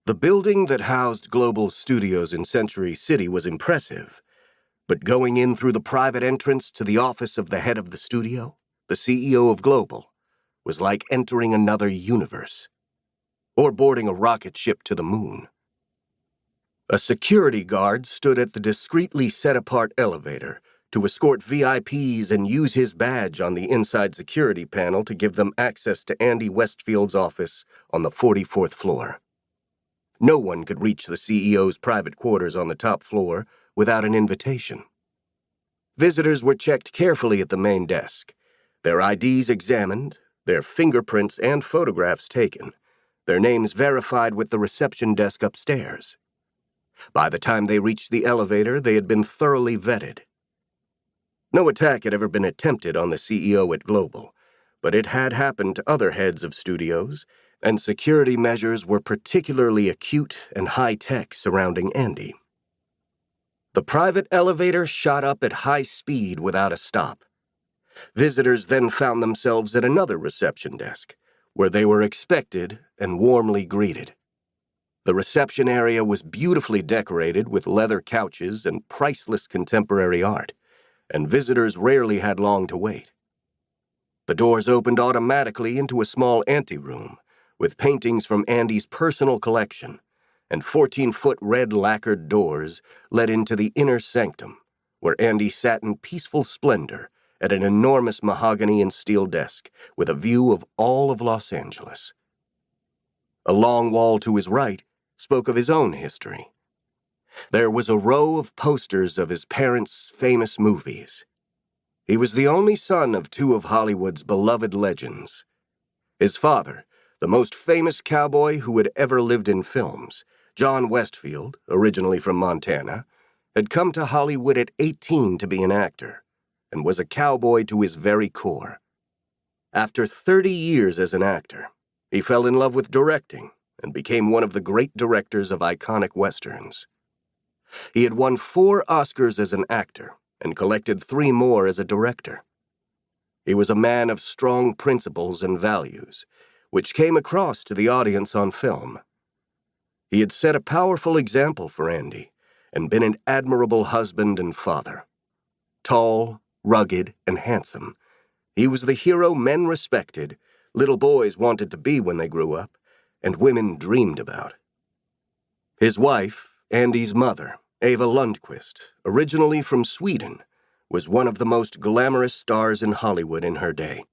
The building that housed Global Studios in Century City was impressive, but going in through the private entrance to the office of the head of the studio, the CEO of Global, was like entering another universe, or boarding a rocket ship to the moon. A security guard stood at the discreetly set-apart elevator to escort VIPs and use his badge on the inside security panel to give them access to Andy Westfield's office on the 44th floor. No one could reach the CEO's private quarters on the top floor without an invitation. Visitors were checked carefully at the main desk, their IDs examined, their fingerprints and photographs taken, their names verified with the reception desk upstairs. By the time they reached the elevator, they had been thoroughly vetted. No attack had ever been attempted on the CEO at Global, but it had happened to other heads of studios, and security measures were particularly acute and high-tech surrounding Andy. The private elevator shot up at high speed without a stop. Visitors then found themselves at another reception desk, where they were expected and warmly greeted. The reception area was beautifully decorated with leather couches and priceless contemporary art, and visitors rarely had long to wait. The doors opened automatically into a small anteroom with paintings from Andy's personal collection, and 14-foot red lacquered doors led into the inner sanctum, where Andy sat in peaceful splendor at an enormous mahogany and steel desk with a view of all of Los Angeles. A long wall to his right spoke of his own history. There was a row of posters of his parents' famous movies. He was the only son of two of Hollywood's beloved legends. His father, the most famous cowboy who had ever lived in films, John Westfield, originally from Montana, had come to Hollywood at 18 to be an actor, and was a cowboy to his very core. After 30 years as an actor, he fell in love with directing and became one of the great directors of iconic westerns. He had won 4 Oscars as an actor and collected 3 more as a director. He was a man of strong principles and values, which came across to the audience on film. He had set a powerful example for Andy and been an admirable husband and father. Tall, rugged, and handsome, he was the hero men respected, little boys wanted to be when they grew up, and women dreamed about. His wife, Andy's mother, Eva Lundquist, originally from Sweden, was one of the most glamorous stars in Hollywood in her day.